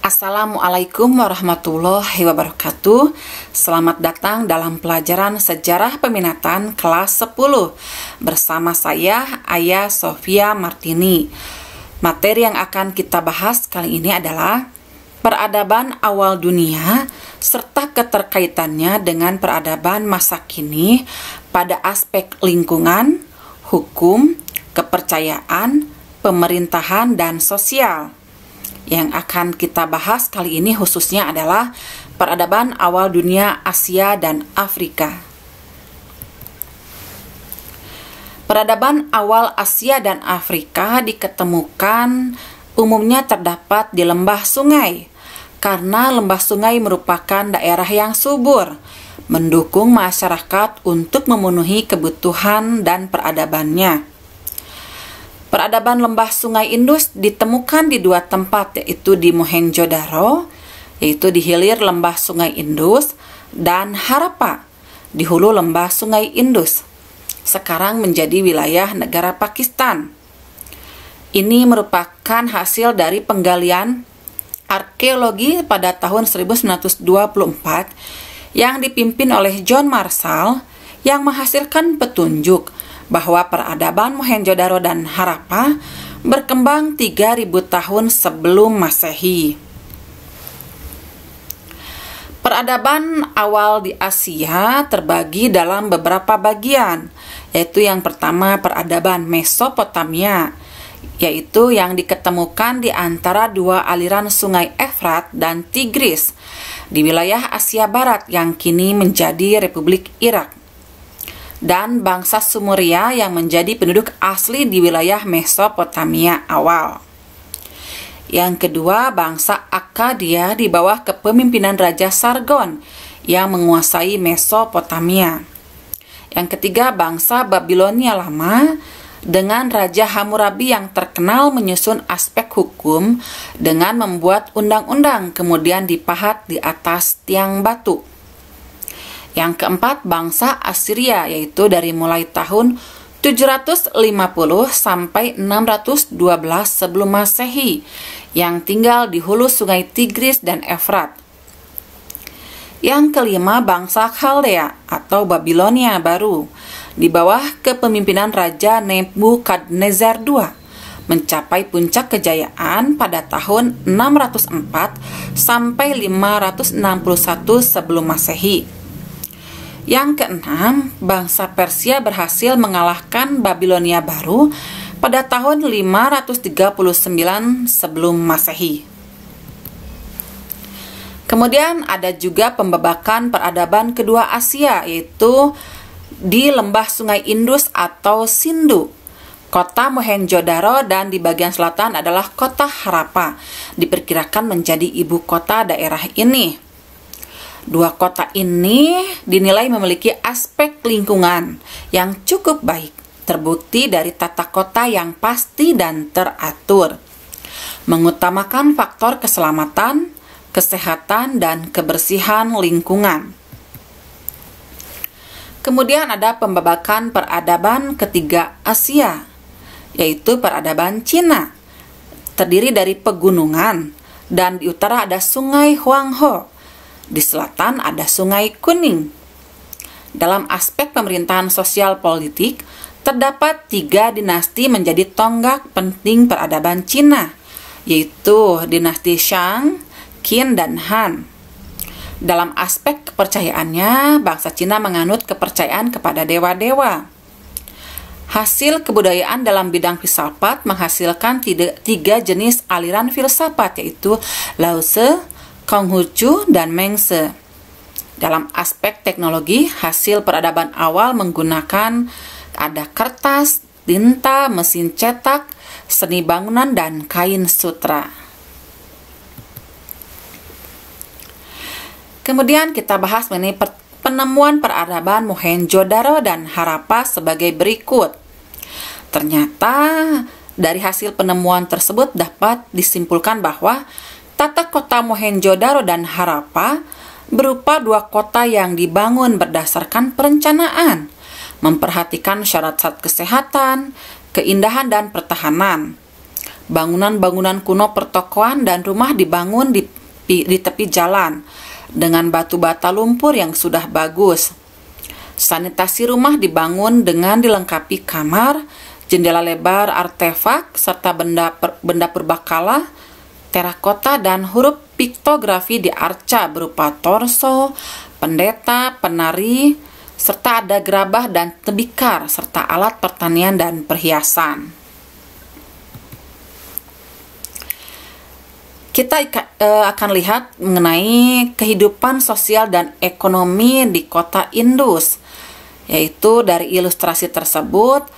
Assalamualaikum warahmatullahi wabarakatuh. Selamat datang dalam pelajaran Sejarah Peminatan kelas 10 bersama saya, Ayah Sofia Martini. Materi yang akan kita bahas kali ini adalah peradaban awal dunia serta keterkaitannya dengan peradaban masa kini pada aspek lingkungan, hukum, kepercayaan, pemerintahan, dan sosial. Yang akan kita bahas kali ini khususnya adalah peradaban awal dunia Asia dan Afrika. Peradaban awal Asia dan Afrika diketemukan umumnya terdapat di lembah sungai, karena lembah sungai merupakan daerah yang subur, mendukung masyarakat untuk memenuhi kebutuhan dan peradabannya. Peradaban lembah sungai Indus ditemukan di dua tempat, yaitu di Mohenjo-daro, yaitu di hilir lembah sungai Indus, dan Harappa, di hulu lembah sungai Indus, sekarang menjadi wilayah negara Pakistan. Ini merupakan hasil dari penggalian arkeologi pada tahun 1924 yang dipimpin oleh John Marshall yang menghasilkan petunjuk bahwa peradaban Mohenjo-daro dan Harappa berkembang 3000 tahun sebelum Masehi. Peradaban awal di Asia terbagi dalam beberapa bagian, yaitu yang pertama peradaban Mesopotamia, yaitu yang diketemukan di antara dua aliran sungai Efrat dan Tigris di wilayah Asia Barat yang kini menjadi Republik Irak, dan bangsa Sumeria yang menjadi penduduk asli di wilayah Mesopotamia awal. Yang kedua, bangsa Akkadia di bawah kepemimpinan Raja Sargon yang menguasai Mesopotamia. Yang ketiga, bangsa Babilonia lama dengan Raja Hammurabi yang terkenal menyusun aspek hukum dengan membuat undang-undang kemudian dipahat di atas tiang batu. Yang keempat, bangsa Assyria, yaitu dari mulai tahun 750 sampai 612 sebelum Masehi, yang tinggal di hulu sungai Tigris dan Efrat. Yang kelima, bangsa Khaldea atau Babilonia baru, di bawah kepemimpinan Raja Nebukadnezar II, mencapai puncak kejayaan pada tahun 604 sampai 561 sebelum Masehi. Yang keenam, bangsa Persia berhasil mengalahkan Babilonia baru pada tahun 539 sebelum Masehi. Kemudian ada juga pembebakan peradaban kedua Asia, yaitu di lembah sungai Indus atau Sindhu. Kota Mohenjo-daro dan di bagian selatan adalah kota Harappa, diperkirakan menjadi ibu kota daerah ini. Dua kota ini dinilai memiliki aspek lingkungan yang cukup baik, terbukti dari tata kota yang pasti dan teratur, mengutamakan faktor keselamatan, kesehatan, dan kebersihan lingkungan. Kemudian ada pembebakan peradaban ketiga Asia, yaitu peradaban Cina, terdiri dari pegunungan, dan di utara ada sungai Huanghe. Di selatan ada Sungai Kuning. Dalam aspek pemerintahan sosial politik, terdapat 3 dinasti menjadi tonggak penting peradaban Cina, yaitu dinasti Shang, Qin, dan Han. Dalam aspek kepercayaannya, bangsa Cina menganut kepercayaan kepada dewa-dewa. Hasil kebudayaan dalam bidang filsafat menghasilkan 3 jenis aliran filsafat, yaitu Lao Tse, Konghucu, dan Mengse. Dalam aspek teknologi, hasil peradaban awal menggunakan ada kertas, tinta, mesin cetak, seni bangunan, dan kain sutra. Kemudian kita bahas mengenai penemuan peradaban Mohenjo-daro dan Harappa sebagai berikut. Ternyata dari hasil penemuan tersebut dapat disimpulkan bahwa tata kota Mohenjo-daro dan Harappa berupa dua kota yang dibangun berdasarkan perencanaan, memperhatikan syarat-syarat kesehatan, keindahan, dan pertahanan. Bangunan-bangunan kuno pertokoan dan rumah dibangun di di tepi jalan dengan batu bata lumpur yang sudah bagus. Sanitasi rumah dibangun dengan dilengkapi kamar, jendela lebar artefak, serta benda purbakala, terakota, dan huruf piktografi di arca berupa torso, pendeta, penari, serta ada gerabah dan tembikar, serta alat pertanian dan perhiasan. Kita akan lihat mengenai kehidupan sosial dan ekonomi di kota Indus, yaitu dari ilustrasi tersebut,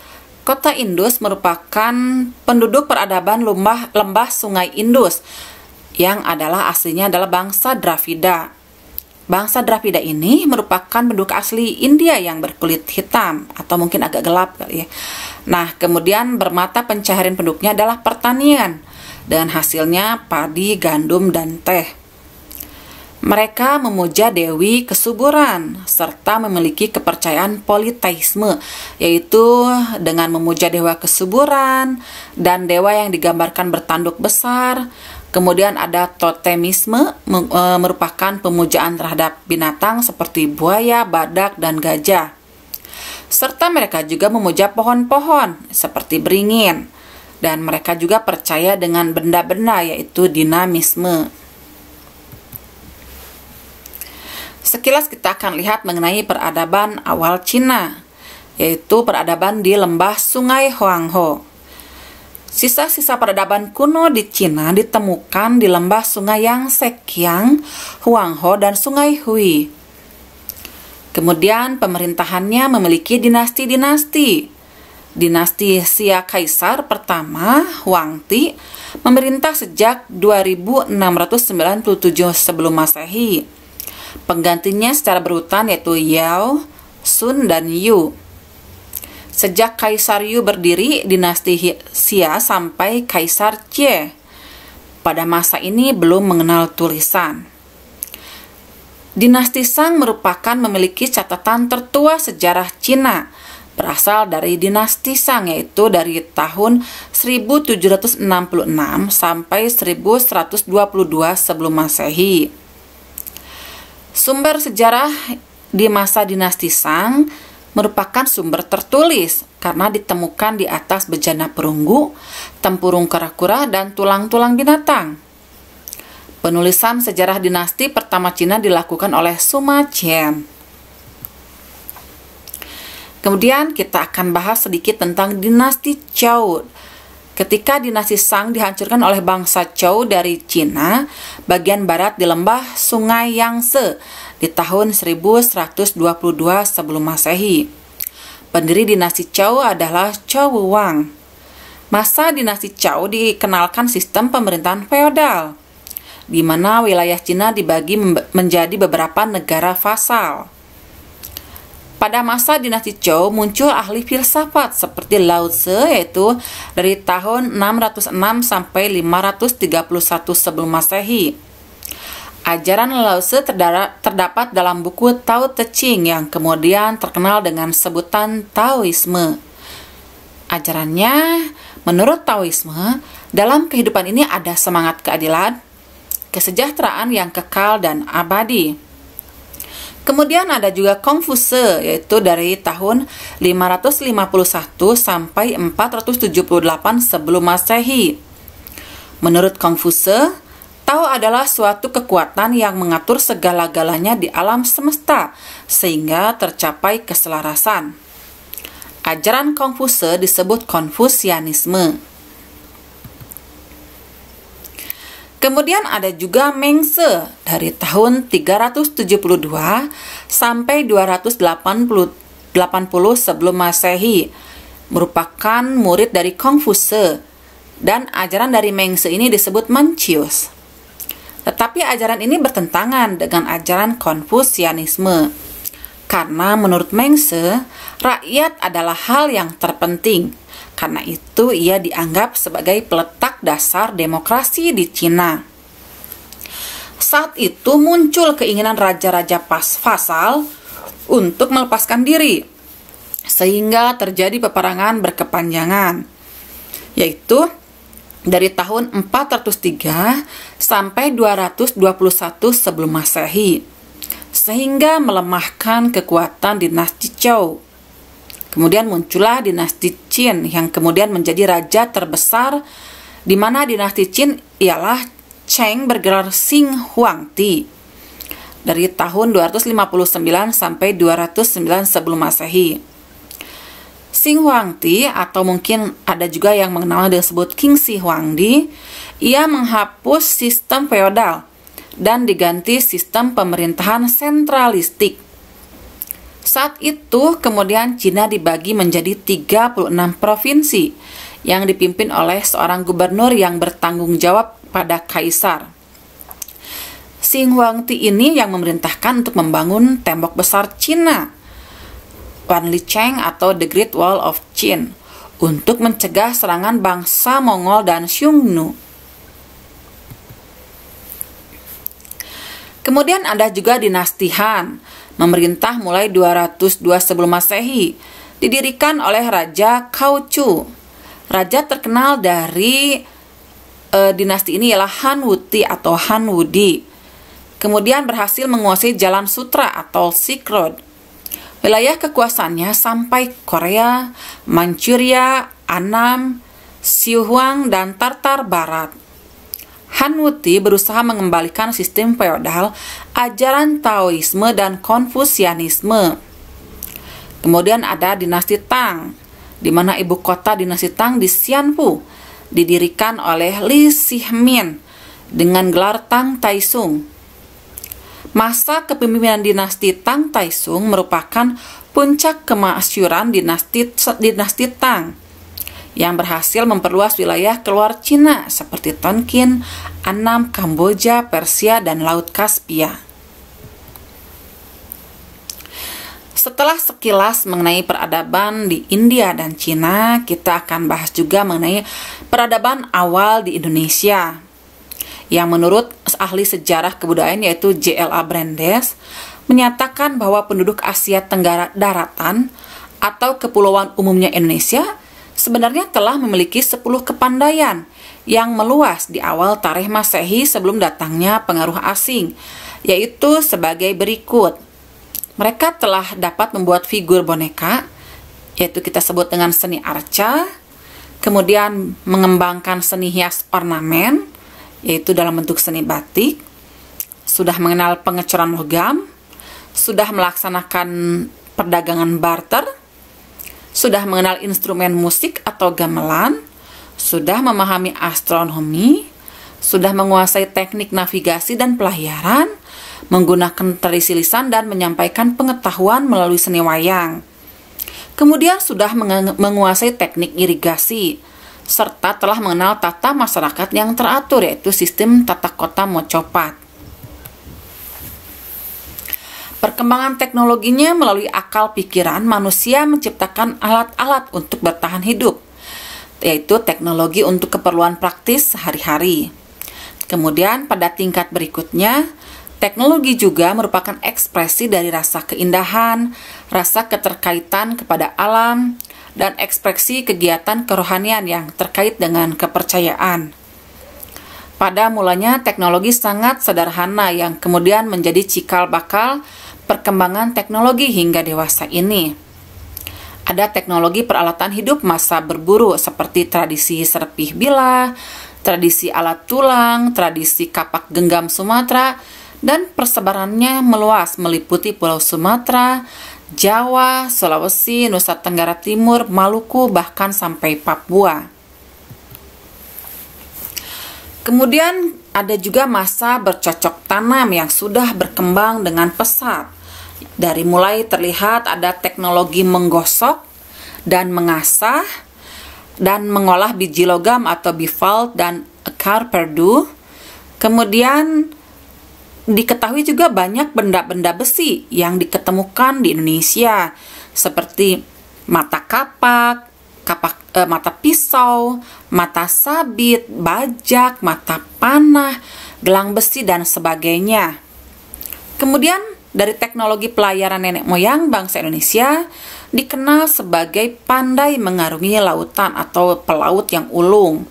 kota Indus merupakan penduduk peradaban lembah sungai Indus, yang aslinya adalah bangsa Dravida. Bangsa Dravida ini merupakan penduduk asli India yang berkulit hitam, atau mungkin agak gelap kali ya. Nah, kemudian bermata pencaharian penduduknya adalah pertanian, dan hasilnya padi, gandum, dan teh. Mereka memuja Dewi Kesuburan, serta memiliki kepercayaan politeisme, yaitu dengan memuja Dewa Kesuburan, dan dewa yang digambarkan bertanduk besar. Kemudian ada totemisme, merupakan pemujaan terhadap binatang seperti buaya, badak, dan gajah. Serta mereka juga memuja pohon-pohon seperti beringin. Dan mereka juga percaya dengan benda-benda, yaitu dinamisme. Sekilas kita akan lihat mengenai peradaban awal Cina, yaitu peradaban di lembah sungai Huanghe. Sisa-sisa peradaban kuno di Cina ditemukan di lembah sungai Yangtze Kiang, Huanghe, dan sungai Hui. Kemudian pemerintahannya memiliki dinasti-dinasti. Dinasti Xia Kaisar pertama, Huangti, memerintah sejak 2697 sebelum Masehi. Penggantinya secara berurutan yaitu Yao, Sun, dan Yu. Sejak Kaisar Yu berdiri, dinasti Xia sampai Kaisar Jie. Pada masa ini belum mengenal tulisan. Dinasti Shang merupakan memiliki catatan tertua sejarah Cina, berasal dari dinasti Shang, yaitu dari tahun 1766 sampai 1122 sebelum Masehi. Sumber sejarah di masa dinasti Shang merupakan sumber tertulis karena ditemukan di atas bejana perunggu, tempurung kura-kura, dan tulang-tulang binatang. Penulisan sejarah dinasti pertama Cina dilakukan oleh Sima Qian. Kemudian kita akan bahas sedikit tentang dinasti Zhou. Ketika dinasti Shang dihancurkan oleh bangsa Zhou dari Cina, bagian barat di lembah sungai Yangtze di tahun 1122 sebelum Masehi. Pendiri dinasti Zhou adalah Zhou Wang. Masa dinasti Zhou dikenalkan sistem pemerintahan feodal, di mana wilayah Cina dibagi menjadi beberapa negara vasal. Pada masa dinasti Zhou muncul ahli filsafat seperti Lao Tzu, yaitu dari tahun 606 sampai 531 sebelum Masehi. Ajaran Lao Tzu terdapat dalam buku Tao Te Ching yang kemudian terkenal dengan sebutan Taoisme. Ajarannya, menurut Taoisme, dalam kehidupan ini ada semangat keadilan, kesejahteraan yang kekal dan abadi. Kemudian ada juga Konfuse, yaitu dari tahun 551 sampai 478 sebelum Masehi. Menurut Konfuse, Tao adalah suatu kekuatan yang mengatur segala-galanya di alam semesta sehingga tercapai keselarasan. Ajaran Konfuse disebut Konfusianisme. Kemudian ada juga Mengse dari tahun 372 sampai 280 sebelum Masehi, merupakan murid dari Konfuse, dan ajaran dari Mengse ini disebut Mencius. Tetapi ajaran ini bertentangan dengan ajaran Konfusianisme, karena menurut Mengse, rakyat adalah hal yang terpenting. Karena itu ia dianggap sebagai peletak dasar demokrasi di Cina. Saat itu muncul keinginan raja-raja vasal untuk melepaskan diri, sehingga terjadi peperangan berkepanjangan, yaitu dari tahun 403 sampai 221 sebelum Masehi, sehingga melemahkan kekuatan dinasti Zhou. Kemudian muncullah dinasti Qin yang kemudian menjadi raja terbesar, di mana dinasti Qin ialah Cheng bergelar Xing Huangdi dari tahun 259 sampai 209 sebelum Masehi. Xing Huangdi, atau mungkin ada juga yang mengenalnya disebut King Shi Huangdi, ia menghapus sistem feodal dan diganti sistem pemerintahan sentralistik. Saat itu kemudian Cina dibagi menjadi 36 provinsi yang dipimpin oleh seorang gubernur yang bertanggung jawab pada kaisar. Xing Huangdi ini yang memerintahkan untuk membangun tembok besar Cina, Wanlicheng atau The Great Wall of Qin, untuk mencegah serangan bangsa Mongol dan Xiongnu. Kemudian ada juga dinasti Han, memerintah mulai 202 sebelum Masehi, didirikan oleh Raja Cao-Chu. Raja terkenal dari dinasti ini ialah Han Wuti atau Han Wudi. Kemudian berhasil menguasai Jalan Sutra atau Silk Road. Wilayah kekuasaannya sampai Korea, Manchuria, Annam, Sichuan, dan Tartar Barat. Han Wuti berusaha mengembalikan sistem feodal, ajaran Taoisme dan Konfusianisme. Kemudian ada dinasti Tang, di mana ibu kota dinasti Tang di Xianfu, didirikan oleh Li Shihmin dengan gelar Tang Taisung. Masa kepemimpinan dinasti Tang Taisung merupakan puncak kemasyhuran dinasti Tang yang berhasil memperluas wilayah keluar Cina seperti Tonkin, Annam, Kamboja, Persia, dan Laut Kaspia. Setelah sekilas mengenai peradaban di India dan Cina, kita akan bahas juga mengenai peradaban awal di Indonesia, yang menurut ahli sejarah kebudayaan yaitu J.L.A. Brandes menyatakan bahwa penduduk Asia Tenggara daratan atau kepulauan umumnya Indonesia sebenarnya telah memiliki 10 kepandaian yang meluas di awal tarikh Masehi sebelum datangnya pengaruh asing, yaitu sebagai berikut. Mereka telah dapat membuat figur boneka, yaitu kita sebut dengan seni arca, kemudian mengembangkan seni hias ornamen, yaitu dalam bentuk seni batik, sudah mengenal pengecoran logam, sudah melaksanakan perdagangan barter, sudah mengenal instrumen musik atau gamelan, sudah memahami astronomi, sudah menguasai teknik navigasi dan pelayaran, menggunakan tradisi lisan dan menyampaikan pengetahuan melalui seni wayang. Kemudian sudah menguasai teknik irigasi, serta telah mengenal tata masyarakat yang teratur, yaitu sistem tata kota mocopat. Perkembangan teknologinya melalui akal pikiran manusia menciptakan alat-alat untuk bertahan hidup, yaitu teknologi untuk keperluan praktis sehari-hari. Kemudian pada tingkat berikutnya, teknologi juga merupakan ekspresi dari rasa keindahan, rasa keterkaitan kepada alam, dan ekspresi kegiatan kerohanian yang terkait dengan kepercayaan. Pada mulanya teknologi sangat sederhana yang kemudian menjadi cikal bakal perkembangan teknologi hingga dewasa ini. Ada teknologi peralatan hidup masa berburu seperti tradisi serpih bilah, tradisi alat tulang, tradisi kapak genggam Sumatera, dan persebarannya meluas meliputi Pulau Sumatera, Jawa, Sulawesi, Nusa Tenggara Timur, Maluku, bahkan sampai Papua. Kemudian ada juga masa bercocok tanam yang sudah berkembang dengan pesat. Dari mulai terlihat ada teknologi menggosok dan mengasah dan mengolah biji logam atau bivalve dan akar perdu. Kemudian diketahui juga banyak benda-benda besi yang diketemukan di Indonesia seperti mata kapak, mata pisau, mata sabit, bajak, mata panah, gelang besi, dan sebagainya. Kemudian dari teknologi pelayaran nenek moyang bangsa Indonesia dikenal sebagai pandai mengarungi lautan atau pelaut yang ulung.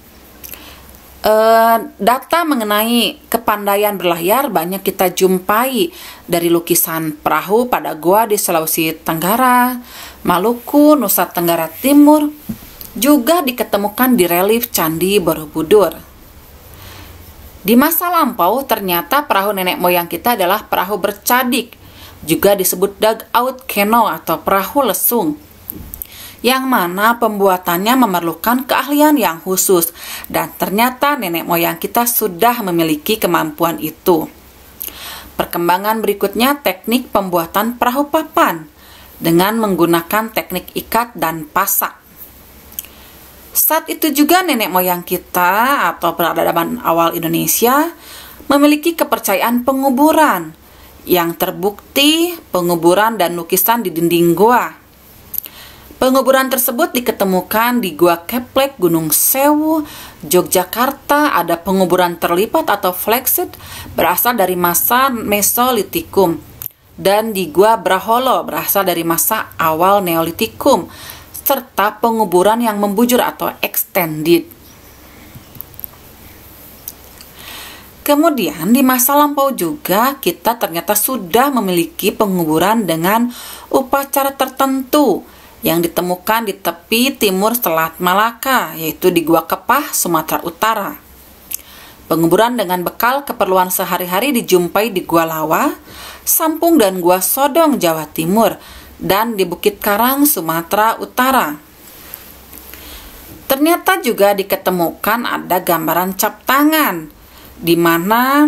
Data mengenai kepandaian berlayar banyak kita jumpai dari lukisan perahu pada gua di Sulawesi Tenggara, Maluku, Nusa Tenggara Timur, juga diketemukan di relief Candi Borobudur. Di masa lampau ternyata perahu nenek moyang kita adalah perahu bercadik, juga disebut dugout canoe atau perahu lesung, yang mana pembuatannya memerlukan keahlian yang khusus, dan ternyata nenek moyang kita sudah memiliki kemampuan itu. Perkembangan berikutnya teknik pembuatan perahu papan dengan menggunakan teknik ikat dan pasak. Saat itu juga nenek moyang kita atau peradaban awal Indonesia memiliki kepercayaan penguburan yang terbukti penguburan dan lukisan di dinding gua. Penguburan tersebut diketemukan di Gua Keplek, Gunung Sewu, Yogyakarta. Ada penguburan terlipat atau flexit berasal dari masa Mesolitikum, dan di Gua Braholo berasal dari masa awal Neolitikum, serta penguburan yang membujur atau extended. Kemudian di masa lampau juga kita ternyata sudah memiliki penguburan dengan upacara tertentu yang ditemukan di tepi timur Selat Malaka, yaitu di Gua Kepah, Sumatera Utara. Penguburan dengan bekal keperluan sehari-hari dijumpai di Gua Lawa, Sampung, dan Gua Sodong, Jawa Timur, dan di Bukit Karang, Sumatera Utara. Ternyata juga diketemukan ada gambaran cap tangan, di mana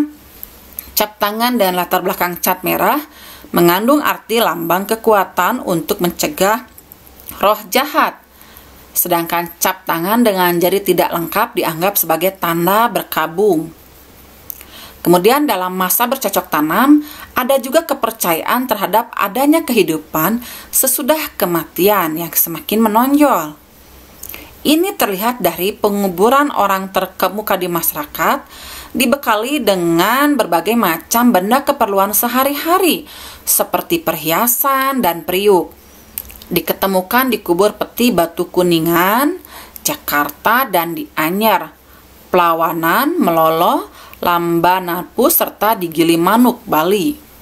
cap tangan dan latar belakang cat merah mengandung arti lambang kekuatan untuk mencegah roh jahat. Sedangkan cap tangan dengan jari tidak lengkap dianggap sebagai tanda berkabung. Kemudian dalam masa bercocok tanam, ada juga kepercayaan terhadap adanya kehidupan sesudah kematian yang semakin menonjol. Ini terlihat dari penguburan orang terkemuka di masyarakat, dibekali dengan berbagai macam benda keperluan sehari-hari, seperti perhiasan dan periuk. Diketemukan di kubur peti Batu Kuningan, Jakarta, dan di Anyar, Pelawanan, Melolo, Lambanapu, serta di Gilimanuk, Bali.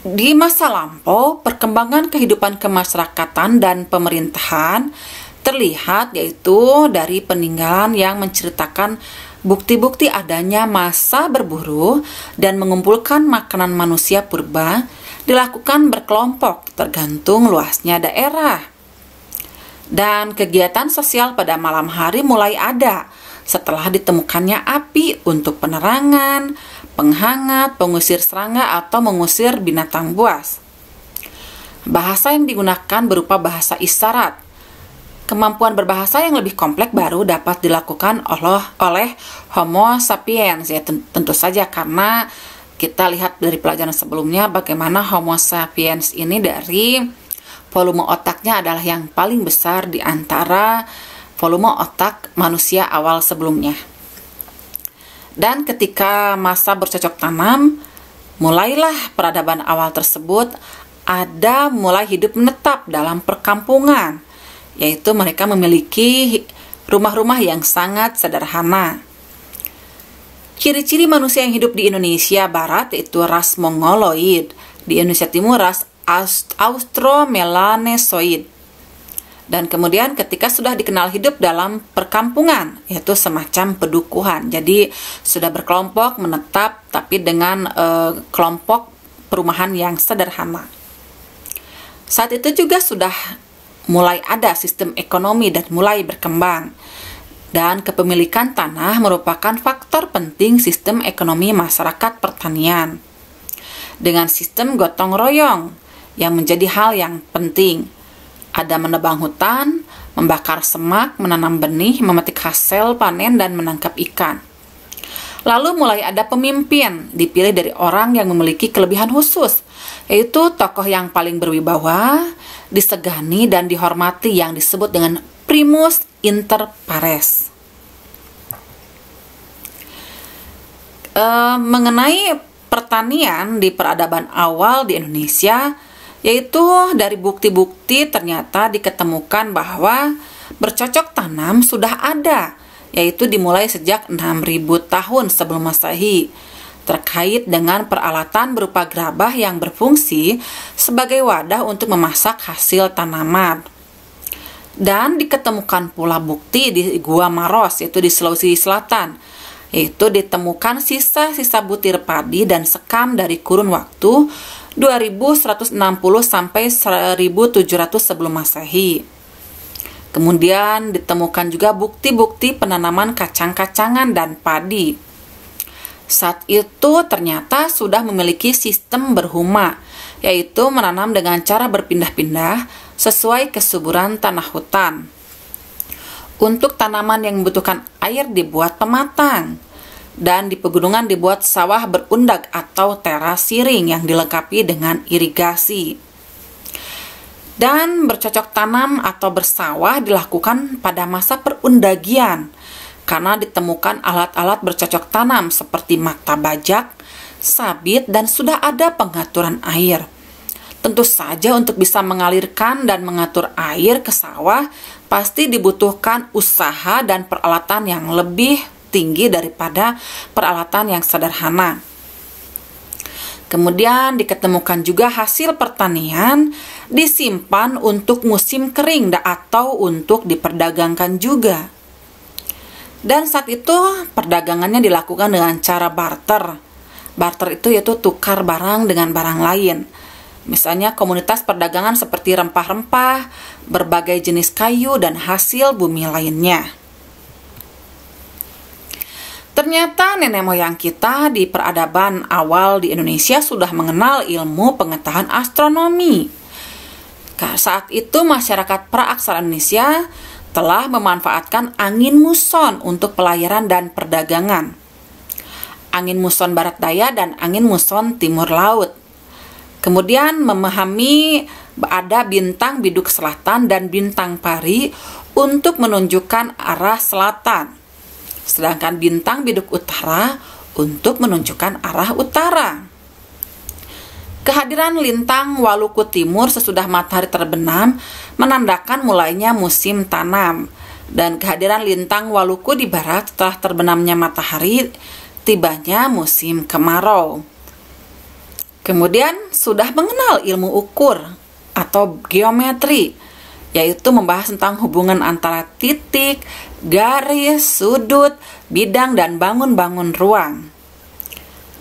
Di masa lampau, perkembangan kehidupan kemasyarakatan dan pemerintahan terlihat yaitu dari peninggalan yang menceritakan bukti-bukti adanya masa berburu dan mengumpulkan makanan manusia purba dilakukan berkelompok tergantung luasnya daerah. Dan kegiatan sosial pada malam hari mulai ada setelah ditemukannya api untuk penerangan, penghangat, pengusir serangga, atau mengusir binatang buas. Bahasa yang digunakan berupa bahasa isyarat. Kemampuan berbahasa yang lebih kompleks baru dapat dilakukan oleh Homo sapiens, ya tentu saja karena kita lihat dari pelajaran sebelumnya bagaimana Homo sapiens ini dari volume otaknya adalah yang paling besar di antara volume otak manusia awal sebelumnya. Dan ketika masa bercocok tanam, mulailah peradaban awal tersebut ada mulai hidup menetap dalam perkampungan, yaitu mereka memiliki rumah-rumah yang sangat sederhana. Ciri-ciri manusia yang hidup di Indonesia Barat yaitu ras Mongoloid, di Indonesia Timur ras Austromelanesoid. Dan kemudian ketika sudah dikenal hidup dalam perkampungan, yaitu semacam pedukuhan. Jadi sudah berkelompok menetap tapi dengan kelompok perumahan yang sederhana. Saat itu juga sudah mulai ada sistem ekonomi dan mulai berkembang. Dan kepemilikan tanah merupakan faktor penting sistem ekonomi masyarakat pertanian. Dengan sistem gotong royong yang menjadi hal yang penting. Ada menebang hutan, membakar semak, menanam benih, memetik hasil panen, dan menangkap ikan. Lalu mulai ada pemimpin, dipilih dari orang yang memiliki kelebihan khusus, yaitu tokoh yang paling berwibawa, disegani, dan dihormati yang disebut dengan primus inter pares. Mengenai pertanian di peradaban awal di Indonesia, yaitu dari bukti-bukti ternyata diketemukan bahwa bercocok tanam sudah ada, yaitu dimulai sejak 6.000 tahun sebelum Masehi, terkait dengan peralatan berupa gerabah yang berfungsi sebagai wadah untuk memasak hasil tanaman. Dan diketemukan pula bukti di Gua Maros, yaitu di Sulawesi Selatan, yaitu ditemukan sisa-sisa butir padi dan sekam dari kurun waktu 2160 sampai 1700 sebelum Masehi. Kemudian ditemukan juga bukti-bukti penanaman kacang-kacangan dan padi. Saat itu ternyata sudah memiliki sistem berhuma, yaitu menanam dengan cara berpindah-pindah sesuai kesuburan tanah hutan. Untuk tanaman yang membutuhkan air dibuat pematang, dan di pegunungan dibuat sawah berundak atau teras siring yang dilengkapi dengan irigasi. Dan bercocok tanam atau bersawah dilakukan pada masa perundagian, karena ditemukan alat-alat bercocok tanam seperti mata bajak, sabit, dan sudah ada pengaturan air. Tentu saja untuk bisa mengalirkan dan mengatur air ke sawah pasti dibutuhkan usaha dan peralatan yang lebih tinggi daripada peralatan yang sederhana. Kemudian diketemukan juga hasil pertanian disimpan untuk musim kering atau untuk diperdagangkan juga. Dan saat itu perdagangannya dilakukan dengan cara barter. Barter itu yaitu tukar barang dengan barang lain. Misalnya komunitas perdagangan seperti rempah-rempah, berbagai jenis kayu, dan hasil bumi lainnya. Ternyata nenek moyang kita di peradaban awal di Indonesia sudah mengenal ilmu pengetahuan astronomi. Saat itu masyarakat praaksara Indonesia telah memanfaatkan angin muson untuk pelayaran dan perdagangan. Angin muson barat daya dan angin muson timur laut. Kemudian memahami ada bintang biduk selatan dan bintang pari untuk menunjukkan arah selatan. Sedangkan bintang biduk utara untuk menunjukkan arah utara. Kehadiran lintang Waluku Timur sesudah matahari terbenam menandakan mulainya musim tanam. Dan kehadiran lintang Waluku di barat setelah terbenamnya matahari, tibanya musim kemarau. Kemudian sudah mengenal ilmu ukur atau geometri, yaitu membahas tentang hubungan antara titik, garis, sudut, bidang, dan bangun-bangun ruang.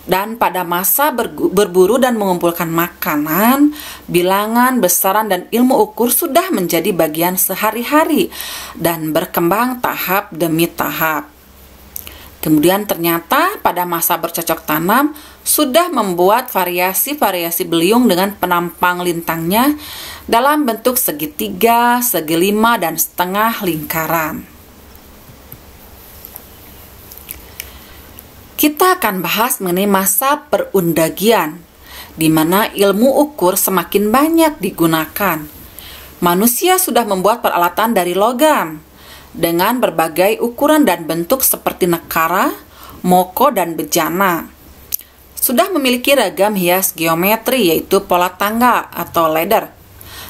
Dan pada masa berburu dan mengumpulkan makanan, bilangan, besaran, dan ilmu ukur sudah menjadi bagian sehari-hari dan berkembang tahap demi tahap. Kemudian ternyata pada masa bercocok tanam sudah membuat variasi-variasi beliung dengan penampang lintangnya dalam bentuk segitiga, segi lima, dan setengah lingkaran. Kita akan bahas mengenai masa perundagian, di mana ilmu ukur semakin banyak digunakan. Manusia sudah membuat peralatan dari logam, dengan berbagai ukuran dan bentuk seperti nekara, moko, dan bejana. Sudah memiliki ragam hias geometri, yaitu pola tangga atau ladder,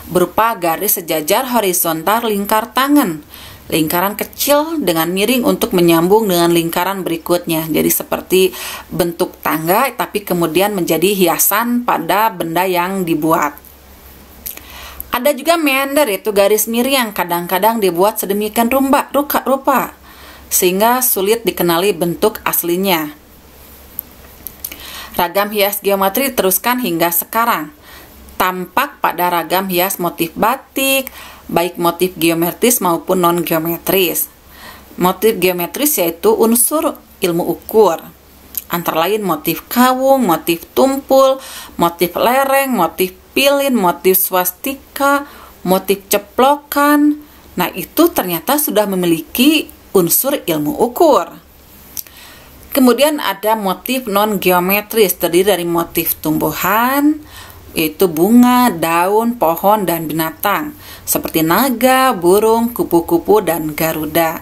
berupa garis sejajar horizontal lingkar tangan, lingkaran kecil dengan miring untuk menyambung dengan lingkaran berikutnya. Jadi seperti bentuk tangga, tapi kemudian menjadi hiasan pada benda yang dibuat. Ada juga meander, yaitu garis miring yang kadang-kadang dibuat sedemikian rupa sehingga sulit dikenali bentuk aslinya. Ragam hias geometri diteruskan hingga sekarang. Tampak pada ragam hias motif batik, baik motif geometris maupun non-geometris. Motif geometris yaitu unsur ilmu ukur, antara lain motif kawung, motif tumpul, motif lereng, motif pilin, motif swastika, motif ceplokan. Nah, itu ternyata sudah memiliki unsur ilmu ukur. Kemudian ada motif non-geometris, terdiri dari motif tumbuhan, yaitu bunga, daun, pohon, dan binatang, seperti naga, burung, kupu-kupu, dan garuda.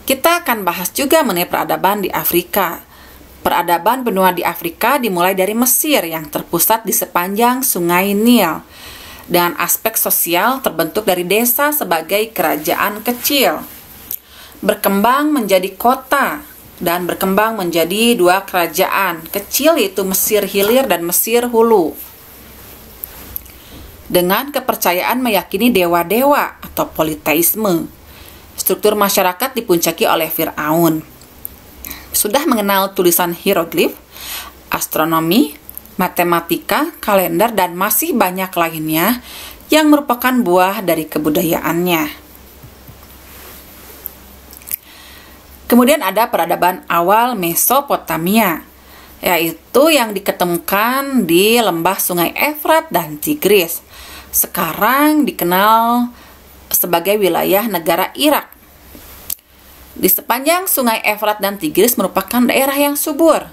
Kita akan bahas juga mengenai peradaban di Afrika. Peradaban benua di Afrika dimulai dari Mesir yang terpusat di sepanjang sungai Nil. dengan aspek sosial terbentuk dari desa sebagai kerajaan kecil, berkembang menjadi kota, dan berkembang menjadi dua kerajaan kecil, yaitu Mesir Hilir dan Mesir Hulu. Dengan kepercayaan meyakini dewa-dewa atau politeisme, struktur masyarakat dipuncaki oleh Firaun. Sudah mengenal tulisan hieroglif, astronomi, matematika, kalender, dan masih banyak lainnya yang merupakan buah dari kebudayaannya. Kemudian ada peradaban awal Mesopotamia, yaitu yang diketemukan di lembah Sungai Efrat dan Tigris. Sekarang dikenal sebagai wilayah negara Irak. Di sepanjang Sungai Efrat dan Tigris merupakan daerah yang subur,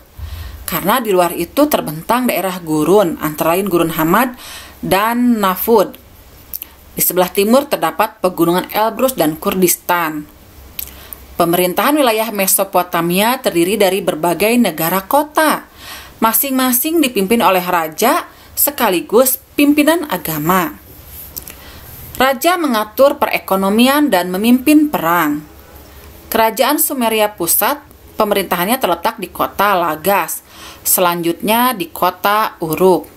karena di luar itu terbentang daerah gurun, antara lain Gurun Hamad dan Nafud. Di sebelah timur terdapat pegunungan Elbrus dan Kurdistan. Pemerintahan wilayah Mesopotamia terdiri dari berbagai negara kota, masing-masing dipimpin oleh raja sekaligus pimpinan agama. Raja mengatur perekonomian dan memimpin perang. Kerajaan Sumeria pusat, pemerintahannya terletak di kota Lagas, selanjutnya di kota Uruk.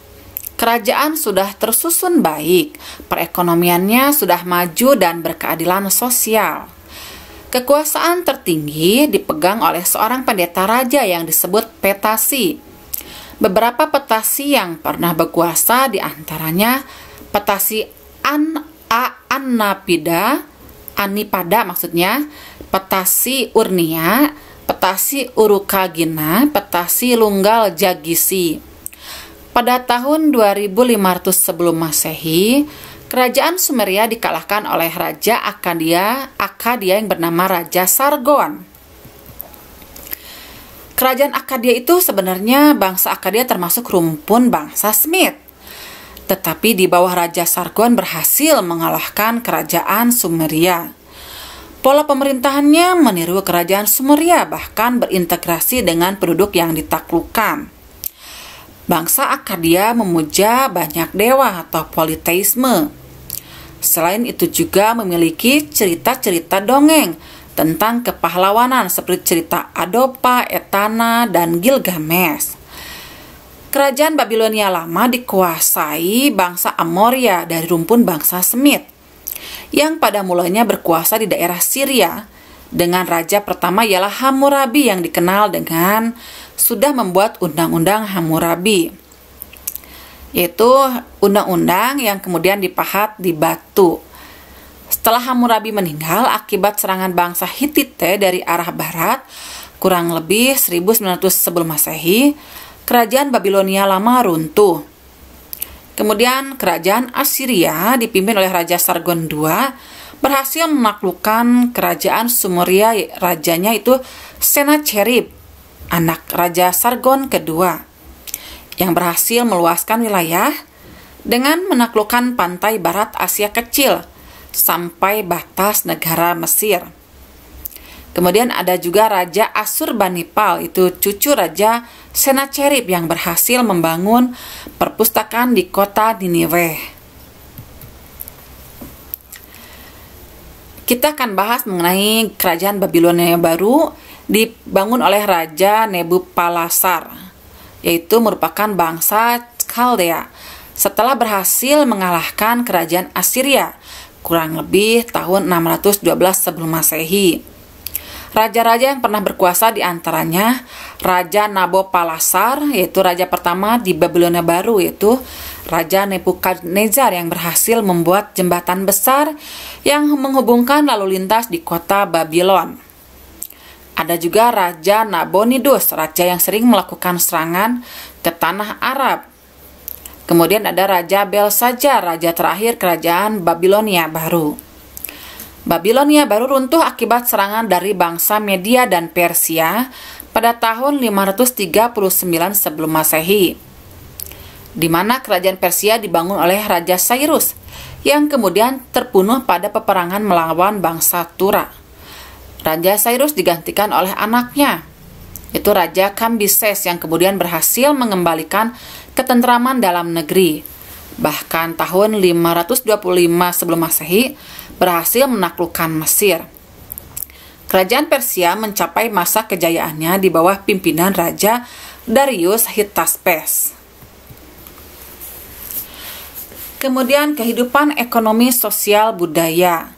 Kerajaan sudah tersusun baik, perekonomiannya sudah maju dan berkeadilan sosial. Kekuasaan tertinggi dipegang oleh seorang pendeta raja yang disebut Petasi. Beberapa petasi yang pernah berkuasa diantaranya petasi Anipada maksudnya, petasi Urnia, petasi Urukagina, petasi Lunggal Jagisi. Pada tahun 2500 sebelum Masehi, kerajaan Sumeria dikalahkan oleh Raja Akkadia yang bernama Raja Sargon. Kerajaan Akkadia itu sebenarnya bangsa Akkadia termasuk rumpun bangsa Semit. Tetapi di bawah Raja Sargon berhasil mengalahkan kerajaan Sumeria. Pola pemerintahannya meniru kerajaan Sumeria, bahkan berintegrasi dengan penduduk yang ditaklukkan. Bangsa Akkadia memuja banyak dewa atau politeisme. Selain itu juga memiliki cerita-cerita dongeng tentang kepahlawanan seperti cerita Adopa, Etana, dan Gilgamesh. Kerajaan Babilonia lama dikuasai bangsa Amoria dari rumpun bangsa Semit, yang pada mulanya berkuasa di daerah Syria, dengan raja pertama ialah Hammurabi yang dikenal dengan sudah membuat undang-undang Hammurabi, yaitu undang-undang yang kemudian dipahat di batu. Setelah Hammurabi meninggal akibat serangan bangsa Hittite dari arah barat, kurang lebih 1900 sebelum Masehi, kerajaan Babilonia lama runtuh. Kemudian kerajaan Assyria dipimpin oleh Raja Sargon II berhasil menaklukkan kerajaan Sumeria, rajanya itu Sennacherib, anak Raja Sargon II, yang berhasil meluaskan wilayah dengan menaklukkan pantai barat Asia Kecil sampai batas negara Mesir. Kemudian ada juga Raja Asurbanipal, itu cucu Raja Sennacherib yang berhasil membangun perpustakaan di kota Niniwe. Kita akan bahas mengenai kerajaan Babilonia baru dibangun oleh Raja Nebuchadnezzar, yaitu merupakan bangsa Kaldea setelah berhasil mengalahkan kerajaan Assyria kurang lebih tahun 612 sebelum Masehi. Raja-raja yang pernah berkuasa diantaranya Raja Nabopolassar, yaitu raja pertama di Babilonia baru, yaitu Raja Nebukadnezar yang berhasil membuat jembatan besar yang menghubungkan lalu lintas di kota Babylon. Ada juga Raja Nabonidus, raja yang sering melakukan serangan ke tanah Arab. Kemudian ada Raja Belshazzar, raja terakhir kerajaan Babilonia baru. Babilonia baru runtuh akibat serangan dari bangsa Media dan Persia pada tahun 539 sebelum Masehi, di mana kerajaan Persia dibangun oleh Raja Cyrus yang kemudian terbunuh pada peperangan melawan bangsa Tura. Raja Cyrus digantikan oleh anaknya, yaitu Raja Kambises, yang kemudian berhasil mengembalikan ketentraman dalam negeri. Bahkan tahun 525 sebelum Masehi berhasil menaklukkan Mesir. Kerajaan Persia mencapai masa kejayaannya di bawah pimpinan Raja Darius Hystaspes. Kemudian kehidupan ekonomi sosial budaya.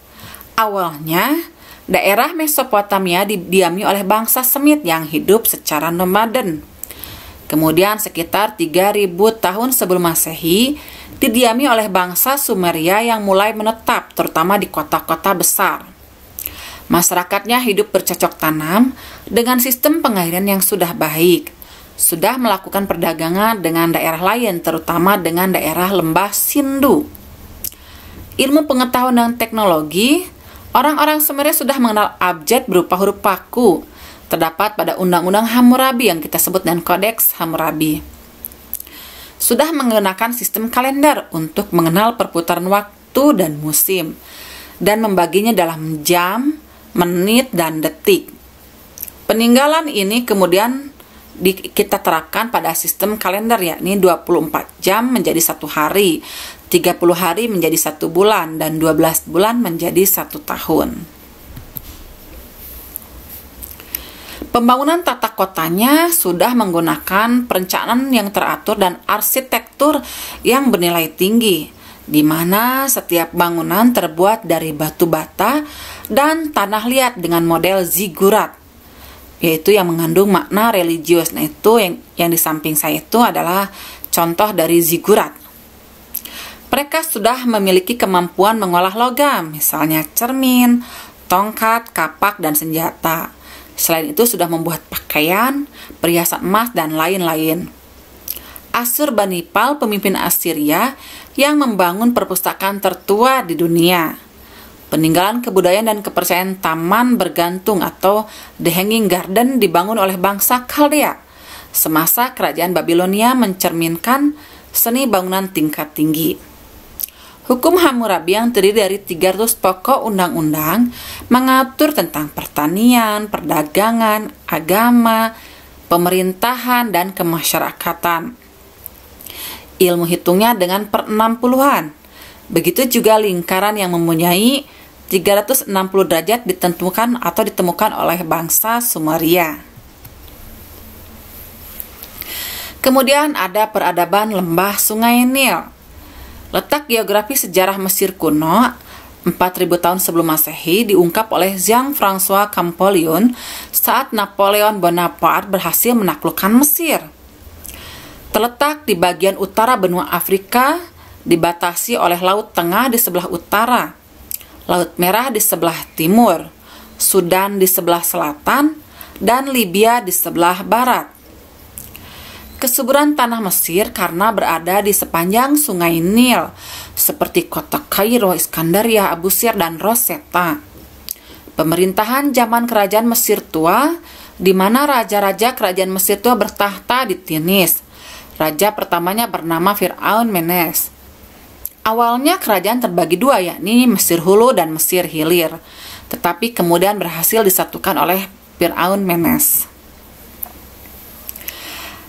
Awalnya, daerah Mesopotamia didiami oleh bangsa Semit yang hidup secara nomaden. Kemudian sekitar 3000 tahun sebelum Masehi didiami oleh bangsa Sumeria yang mulai menetap, terutama di kota-kota besar. Masyarakatnya hidup bercocok tanam dengan sistem pengairan yang sudah baik, sudah melakukan perdagangan dengan daerah lain, terutama dengan daerah lembah Sindu. Ilmu pengetahuan dan teknologi, orang-orang Sumeria sudah mengenal abjad berupa huruf paku, terdapat pada Undang-Undang Hammurabi yang kita sebut dengan Kodeks Hammurabi. Sudah menggunakan sistem kalender untuk mengenal perputaran waktu dan musim, dan membaginya dalam jam, menit, dan detik. Peninggalan ini kemudian kita terapkan pada sistem kalender, yakni 24 jam menjadi 1 hari, 30 hari menjadi 1 bulan, dan 12 bulan menjadi 1 tahun. Pembangunan tata kotanya sudah menggunakan perencanaan yang teratur dan arsitektur yang bernilai tinggi, di mana setiap bangunan terbuat dari batu bata dan tanah liat dengan model zigurat, yaitu yang mengandung makna religius. Nah, itu yang di samping saya itu adalah contoh dari zigurat. Mereka sudah memiliki kemampuan mengolah logam, misalnya cermin, tongkat, kapak, dan senjata. Selain itu sudah membuat pakaian, perhiasan emas, dan lain-lain. Assurbanipal, pemimpin Assyria yang membangun perpustakaan tertua di dunia. Peninggalan kebudayaan dan kepercayaan taman bergantung atau The Hanging Garden dibangun oleh bangsa Kaldea. Semasa kerajaan Babilonia mencerminkan seni bangunan tingkat tinggi. Hukum Hammurabi yang terdiri dari 300 pokok undang-undang mengatur tentang pertanian, perdagangan, agama, pemerintahan, dan kemasyarakatan. Ilmu hitungnya dengan per 60-an. Begitu juga lingkaran yang mempunyai 360 derajat ditentukan atau ditemukan oleh bangsa Sumeria. Kemudian ada peradaban lembah Sungai Nil. Letak geografi sejarah Mesir kuno 4000 tahun sebelum Masehi diungkap oleh Jean-François Champollion saat Napoleon Bonaparte berhasil menaklukkan Mesir. Terletak di bagian utara benua Afrika, dibatasi oleh Laut Tengah di sebelah utara, Laut Merah di sebelah timur, Sudan di sebelah selatan, dan Libya di sebelah barat. Kesuburan tanah Mesir karena berada di sepanjang sungai Nil, seperti kota Kairo, Iskandaria, Abu Sir, dan Rosetta. Pemerintahan zaman kerajaan Mesir tua, di mana raja-raja kerajaan Mesir tua bertahta di Tinis. Raja pertamanya bernama Fir'aun Menes. Awalnya kerajaan terbagi dua, yakni Mesir Hulu dan Mesir Hilir, tetapi kemudian berhasil disatukan oleh Fir'aun Menes.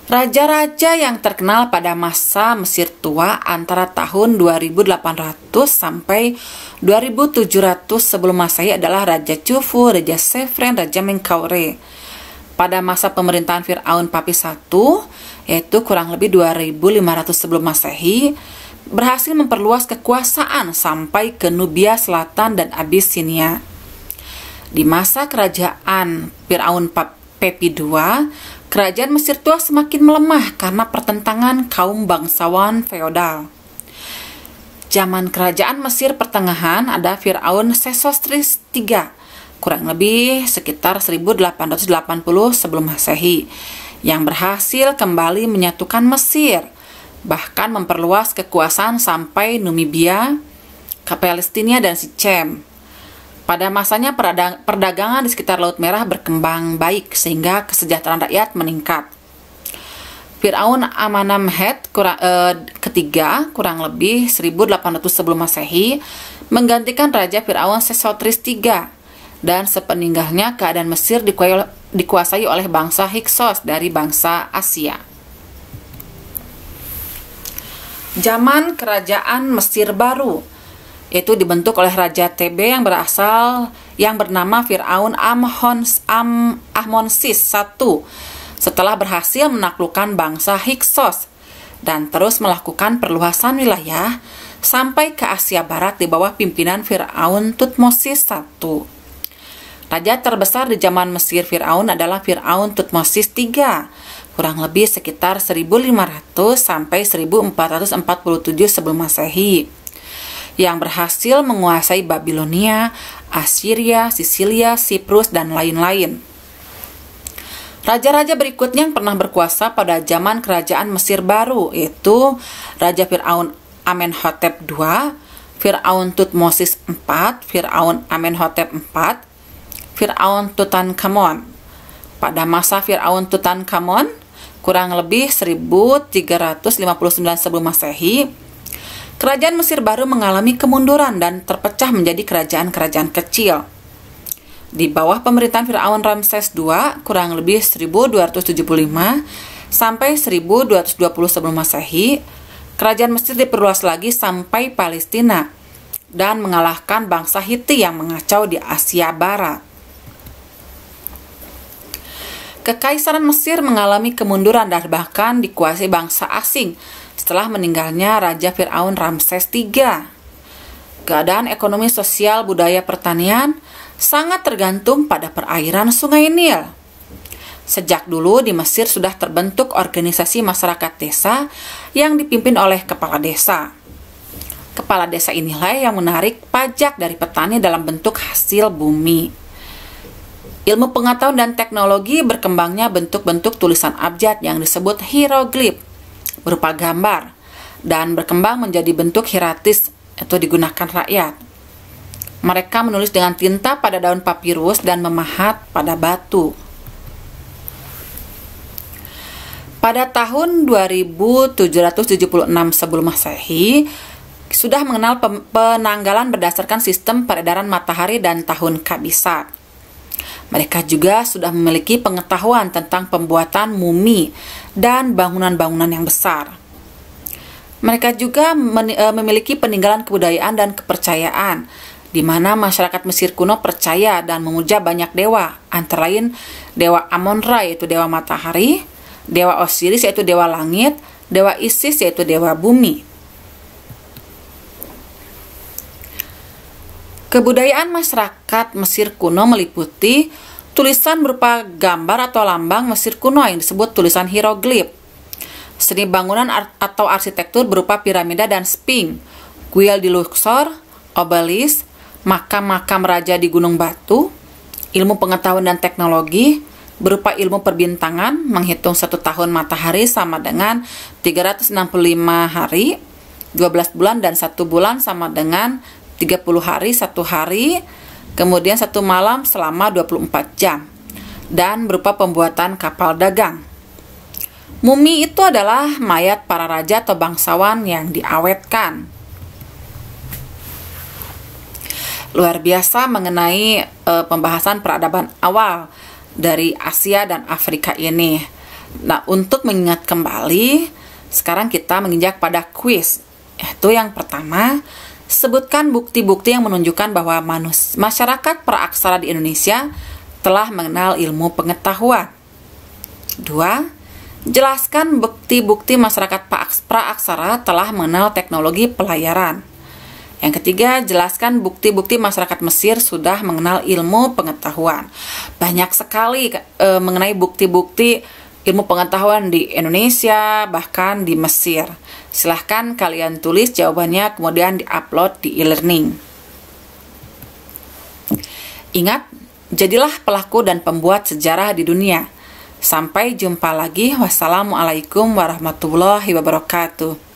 Raja-raja yang terkenal pada masa Mesir tua antara tahun 2800 sampai 2700 sebelum Masehi adalah Raja Khufu, Raja Khephren, Raja Menkaure. Pada masa pemerintahan Fir'aun Papis I, yaitu kurang lebih 2500 sebelum Masehi, berhasil memperluas kekuasaan sampai ke Nubia Selatan dan Abyssinia. Di masa kerajaan Fir'aun Pepi II, kerajaan Mesir tua semakin melemah karena pertentangan kaum bangsawan feodal. Zaman kerajaan Mesir pertengahan ada Fir'aun Sesostris III, kurang lebih sekitar 1880 sebelum Masehi, yang berhasil kembali menyatukan Mesir, bahkan memperluas kekuasaan sampai Numibia, Palestina, dan Sichem. Pada masanya perdagangan di sekitar Laut Merah berkembang baik sehingga kesejahteraan rakyat meningkat. Fir'aun Amenemhet ketiga kurang lebih 1800 sebelum Masehi menggantikan Raja Fir'aun Sesostris III, dan sepeninggalnya keadaan Mesir dikuasai oleh bangsa Hyksos dari bangsa Asia. Zaman kerajaan Mesir baru, yaitu dibentuk oleh Raja TB yang bernama Fir'aun Ahmonsis I setelah berhasil menaklukkan bangsa Hyksos dan terus melakukan perluasan wilayah sampai ke Asia Barat di bawah pimpinan Fir'aun Thutmosis I. Raja terbesar di zaman Mesir Fir'aun adalah Fir'aun Thutmosis III, kurang lebih sekitar 1500 sampai 1447 sebelum Masehi, yang berhasil menguasai Babilonia, Assyria, Sisilia, Siprus, dan lain-lain. Raja-raja berikutnya yang pernah berkuasa pada zaman kerajaan Mesir baru, yaitu Raja Fir'aun Amenhotep II, Fir'aun Thutmosis IV, Fir'aun Amenhotep IV, Fir'aun Tutankhamun. Pada masa Fir'aun Tutankhamun, kurang lebih 1359 sebelum Masehi, kerajaan Mesir baru mengalami kemunduran dan terpecah menjadi kerajaan-kerajaan kecil. Di bawah pemerintahan Fir'aun Ramses II, kurang lebih 1275 sampai 1220 sebelum Masehi, kerajaan Mesir diperluas lagi sampai Palestina dan mengalahkan bangsa Hiti yang mengacau di Asia Barat. Kekaisaran Mesir mengalami kemunduran dan bahkan dikuasai bangsa asing setelah meninggalnya Raja Fir'aun Ramses III. Keadaan ekonomi, sosial, budaya, pertanian sangat tergantung pada perairan Sungai Nil. Sejak dulu di Mesir sudah terbentuk organisasi masyarakat desa yang dipimpin oleh kepala desa. Kepala desa inilah yang menarik pajak dari petani dalam bentuk hasil bumi. Ilmu pengetahuan dan teknologi berkembangnya bentuk-bentuk tulisan abjad yang disebut hieroglif berupa gambar dan berkembang menjadi bentuk hieratis atau digunakan rakyat. Mereka menulis dengan tinta pada daun papirus dan memahat pada batu. Pada tahun 2776 sebelum Masehi, sudah mengenal penanggalan berdasarkan sistem peredaran matahari dan tahun kabisat. Mereka juga sudah memiliki pengetahuan tentang pembuatan mumi dan bangunan-bangunan yang besar. Mereka juga memiliki peninggalan kebudayaan dan kepercayaan, di mana masyarakat Mesir kuno percaya dan memuja banyak dewa, antara lain dewa Amon-Ra yaitu dewa matahari, dewa Osiris yaitu dewa langit, dewa Isis yaitu dewa bumi. Kebudayaan masyarakat Mesir kuno meliputi tulisan berupa gambar atau lambang Mesir kuno yang disebut tulisan hieroglif, seni bangunan atau arsitektur berupa piramida dan sphinx, kuil di Luxor, obelis, makam-makam raja di Gunung Batu, ilmu pengetahuan dan teknologi berupa ilmu perbintangan, menghitung 1 tahun matahari sama dengan 365 hari, 12 bulan dan 1 bulan sama dengan 30 hari, 1 hari, kemudian 1 malam selama 24 jam, dan berupa pembuatan kapal dagang. Mumi itu adalah mayat para raja atau bangsawan yang diawetkan. Luar biasa mengenai pembahasan peradaban awal dari Asia dan Afrika ini. Nah, untuk mengingat kembali, sekarang kita menginjak pada kuis. Yaitu yang pertama, sebutkan bukti-bukti yang menunjukkan bahwa masyarakat praaksara di Indonesia telah mengenal ilmu pengetahuan. 2. Jelaskan bukti-bukti masyarakat praaksara telah mengenal teknologi pelayaran. Yang ketiga, jelaskan bukti-bukti masyarakat Mesir sudah mengenal ilmu pengetahuan. Banyak sekali mengenai bukti-bukti ilmu pengetahuan di Indonesia, bahkan di Mesir. Silahkan kalian tulis jawabannya, kemudian di-upload di e-learning. Ingat, jadilah pelaku dan pembuat sejarah di dunia. Sampai jumpa lagi. Wassalamualaikum warahmatullahi wabarakatuh.